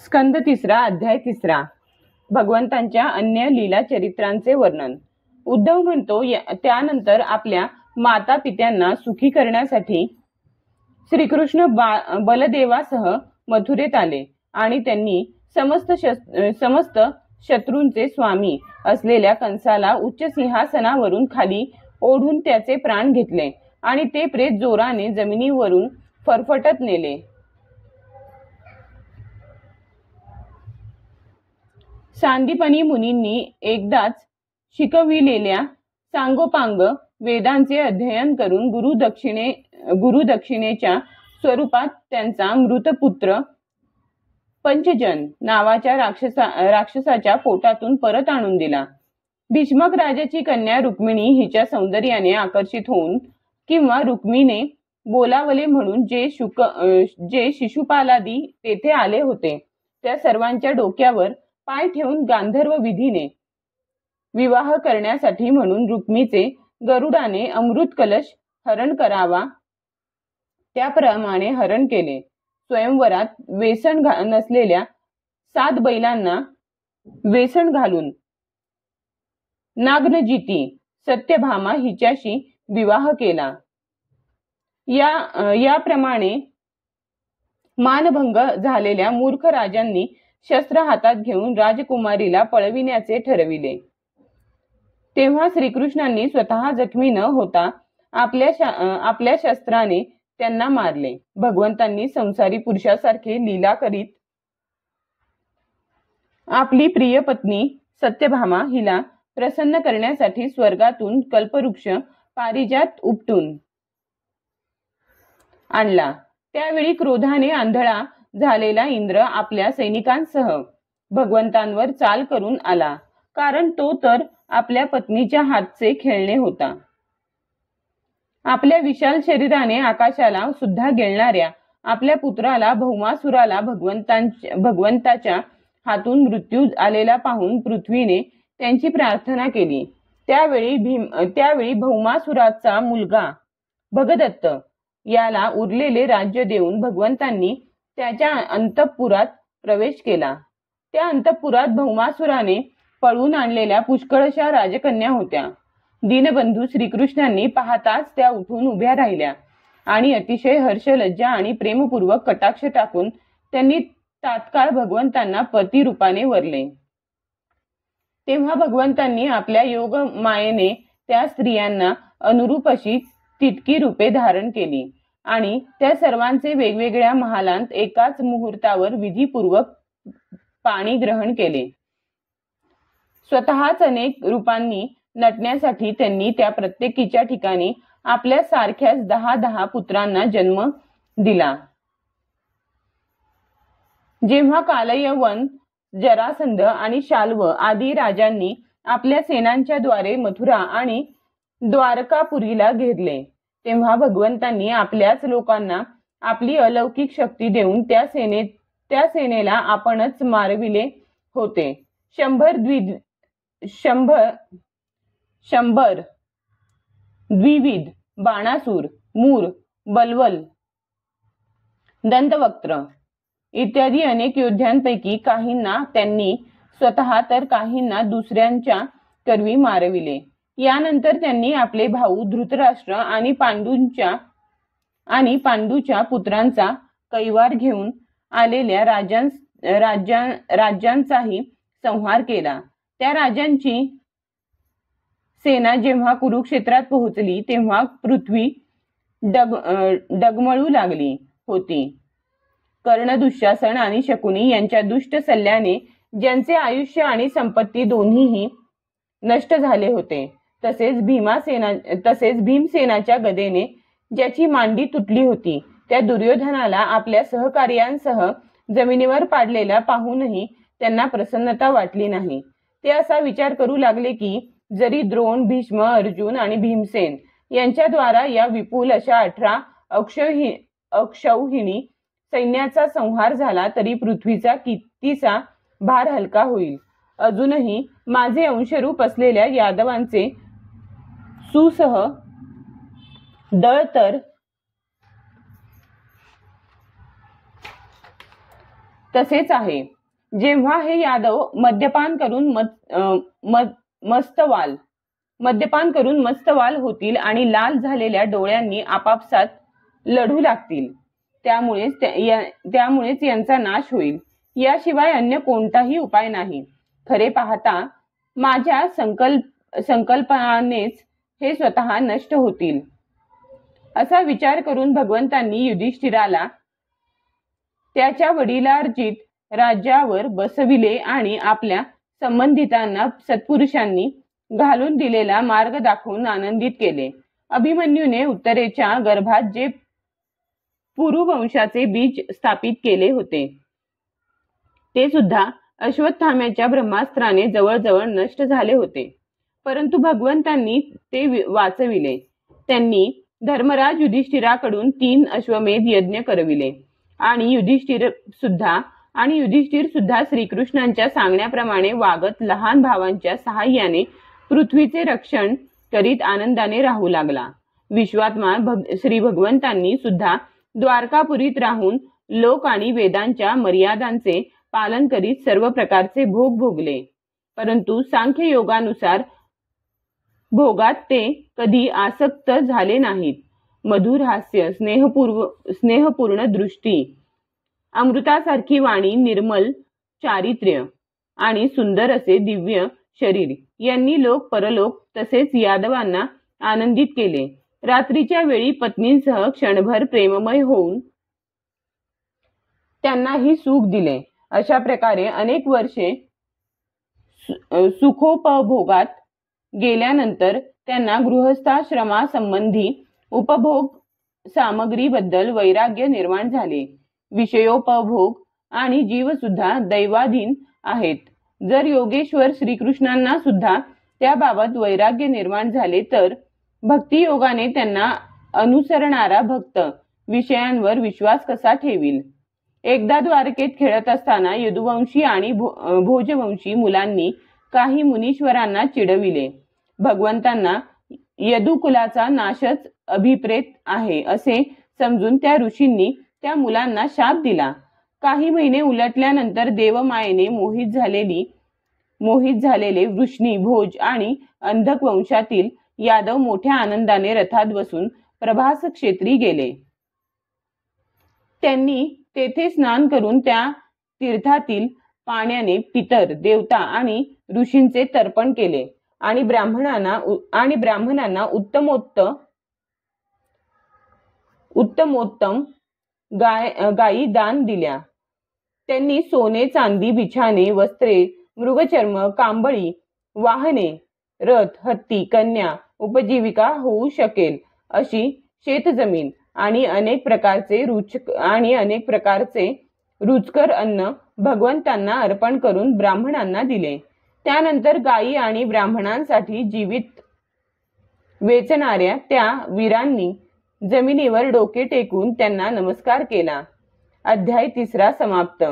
स्कंद तिसरा अध्याय तिसरा. भगवंतांच्या अन्य लीला चरित्रांचे वर्णन. उद्धव म्हणतो, त्यानंतर आपल्या माता पित्यांना सुखी करण्यासाठी श्रीकृष्ण बलदेवासह मथुरेत आले आणि त्यांनी समस्त शत्रूंचे स्वामी असलेल्या कंसाला उच्च सिंहासनावरून खाली ओढून त्याचे प्राण घेतले आणि ते प्रेत जोराने जमिनीवरून फरफटत नेले. सांदीपनी मुनींनी एकदाच शिकविलेल्या सांगोपांग वेदांचे अध्ययन करून गुरुदक्षिणेच्या स्वरूपात त्यांचा मृतपुत्र पंचजन नावाच्या राक्षसाच्या पोटातून परत आणून दिला. भीष्मक राजाची कन्या रुक्मिणी हिच्या सौंदर्याने आकर्षित होऊन किंवा रुक्मिणीने बोलावले म्हणून जे शिशुपालादी तेथे आले होते त्या सर्वांच्या डोक्यावर पाय ठेवून गांधर्व विधीने विवाह करण्यासाठी म्हणून रुक्मीचे गरुडाने अमृत कलश हरण करावा त्याप्रमाणे हरण केले. स्वयंवरात वेसण नसलेल्या 7 बैलांना वेसण घालून नागनजिती सत्यभामा हिच्याशी विवाह केला. याप्रमाणे मानभंग झालेल्या मूर्ख राजांनी शस्त्र हातात घेऊन राजकुमारीला पळविण्याचे ठरविले. तेव्हा श्रीकृष्णांनी स्वतः जखमी न होता आपल्या शस्त्राने त्यांना मारले. भगवंतांनी संसारी पुरुषासारखे लीला करीत आपली प्रिय पत्नी सत्यभामा हिला प्रसन्न करण्यासाठी स्वर्गातून कल्पवृक्ष पारिजात उपटून आणला. त्यावेळी क्रोधाने आंधळा झालेला इंद्र आपल्या सैनिकांसह भगवंतांवर चाल करून आला, कारण तो तर आपल्या पत्नीच्या हातचे खेळणे होता. आपल्या विशाल शरीराने आकाशाला सुद्धा गिळणाऱ्या आपल्या पुत्राला भौमासुराला भगवंताच्या हातून मृत्यू आलेला पाहून पृथ्वीने त्यांची प्रार्थना केली. त्यावेळी भौमासुराचा मुलगा भगदत्त याला उरलेले राज्य देऊन भगवंतांनी त्याच्या अंतःपुरात प्रवेश केला. त्या अंतःपुरात भौमासुराने पळवून आणलेल्या पुष्कळशा राजकन्या होत्या. दीनबंधू श्रीकृष्णांनी पाहताच त्या उठून उभ्या राहिल्या आणि अतिशय हर्ष, लज्जा आणि प्रेमपूर्वक कटाक्ष टाकून त्यांनी तात्काळ भगवंतांना पती रूपाने वरले. तेव्हा भगवंतांनी आपल्या योग मायेने त्या स्त्रियांना अनुरूप अशी तितकी रूपे धारण केली आणि त्या सर्वांचे वेगवेगळ्या महालांत एकाच मुहूर्तावर विधीपूर्वक पाणी ग्रहण केले. स्वतःच अनेक रूपांनी नटण्यासाठी त्यांनी त्या प्रत्येकीच्या ठिकाणी आपल्या सारख्याच 10 पुत्रांना जन्म दिला. जेव्हा कालयवन, जरासंध आणि शाल्व आदी राजांनी आपल्या सेनांच्या द्वारे मथुरा आणि द्वारकापुरीला घेरले, तेव्हा भगवंतांनी आपल्याच लोकांना आपली अलौकिक शक्ती देऊन त्या सेनेला आपणच मारविले होते. 100 द्विविध, बाणासूर, मूर, बलवल, दंतवक्त्र इत्यादी अनेक योद्ध्यांपैकी काहींना त्यांनी स्वतः तर काहींना दुसऱ्यांच्या करवी मारविले. यानंतर त्यांनी आपले भाऊ धृतराष्ट्र आणि पांडूच्या पुत्रांचा कैवार घेऊन आलेल्या राज्यांचाही संहार केला. त्या राजांची सेना जेव्हा कुरुक्षेत्रात पोहोचली तेव्हा पृथ्वी डगमळू लागली होती. कर्ण, दुःशासन आणि शकुनी यांच्या दुष्ट सल्ल्याने ज्यांचे आयुष्य आणि संपत्ती दोन्हीही नष्ट झाले होते, तसेच भीमसेनाच्या गदेने ज्याची मांडी तुटली होती, त्या दुर्योधनाला आपल्या सहकार्यांसह जमिनीवर पाडलेला पाहूनही त्यांना प्रसन्नता वाटली नाही. ते असा विचार करू लागले की जरी द्रोण, भीष्म, अर्जुन आणि भीमसेन यांच्याद्वारा या विपुल अशा 18 अक्षौहिणी सैन्याचा संहार झाला तरी पृथ्वीचा कितीसा भार हलका होईल. अजूनही माझे अंशरूप असलेल्या यादवांचे सुसह दळ तर तसेच आहे. जेव्हा हे यादव मद्यपान करून मस्तवाल होतील आणि लाल झालेल्या डोळ्यांनी आपापसात लढू लागतील, त्यामुळेच यांचा नाश होईल. याशिवाय अन्य कोणताही उपाय नाही. खरे पाहता माझ्या संकल्पनेच हे स्वतः नष्ट होतील. असा विचार करून भगवंतांनी युधिष्ठिराला त्याच्या वडिलार्जित राज्यावर बसविले आणि आपल्या संबंधितांना सत्पुरुषांनी घालून दिलेला मार्ग दाखवून आनंदित केले. अभिमन्यूने उत्तरेच्या गर्भात जे पुरुवंशाचे बीज स्थापित केले होते ते सुद्धा अश्वत्थाम्याच्या ब्रह्मास्त्राने जवळजवळ नष्ट झाले होते. परंतु भगवंतांनी ते वाचविले. त्यांनी धर्मराज युधिष्ठिराकडून 3 अश्वमेध यज्ञ करविले आणि युधिष्ठिर सुद्धा श्रीकृष्णांच्या सांगण्याप्रमाणे वागत लहान भावांच्या सहाय्याने पृथ्वीचे रक्षण करीत आनंदाने राहू लागला. विश्वात्मा श्री भगवंतांनी सुद्धा द्वारकापुरीत राहून लोक आणि वेदांच्या मर्यादांचे पालन करीत सर्व प्रकारचे भोग भोगले. परंतु सांख्य योगानुसार भोगात ते कधी आसक्त झाले नाहीत. मधुर हास्य, स्नेहपूर्ण दृष्टी, अमृतासारखी वाणी, निर्मल चारित्र्य आणि सुंदर असे दिव्य शरीर यांनी लोक परलोक तसेच यादवांना आनंदित केले. रात्रीच्या वेळी पत्नींसह क्षणभर प्रेममय होऊन त्यांनाही सुख दिले. अशा प्रकारे अनेक वर्षे सुखोपभोगात गेल्यानंतर त्यांना गृहस्थाश्रमासंबंधी उपभोग सामग्रीबद्दल वैराग्य निर्माण झाले. विषयोपभोग आणि जीव सुद्धा दैवाधीन आहेत. जर योगेश्वर श्रीकृष्णांना सुद्धा त्याबाबत वैराग्य निर्माण झाले तर भक्तियोगाने त्यांना अनुसरणारा भक्त विषयांवर विश्वास कसा ठेवील. एकदा द्वारकेत खेळत असताना यदुवंशी आणि भोजवंशी मुलांनी काही मुनीश्वरांना चिडविले. भगवंतांना यदुकुलाचा नाशच अभिप्रेत आहे असे समजून त्या ऋषींनी त्या मुलांना शाप दिला. काही महिने उलटल्यानंतर देवमायेने मोहित झालेले वृष्णी, भोज आणि अंधक वंशातील यादव मोठ्या आनंदाने रथात बसून प्रभास क्षेत्री गेले. त्यांनी तेथे स्नान करून त्या तीर्थातील पाण्याने पितर, देवता आणि ऋषींचे तर्पण केले आणि ब्राह्मणांना उत्तमोत्तम गायी दान दिल्या. त्यांनी सोने, चांदी, बिछाने, वस्त्रे, मृगचर्म, कांबळी, वाहने, रथ, हत्ती, कन्या, उपजीविका होऊ शकेल अशी शेतजमीन आणि अनेक प्रकारचे रुचकर अन्न भगवंतांना अर्पण करून ब्राह्मणांना दिले. त्यानंतर गायी आणि ब्राह्मणांसाठी जीवित वेचणाऱ्या त्या वीरांनी जमिनीवर डोके टेकून त्यांना नमस्कार केला. अध्याय 3 समाप्त.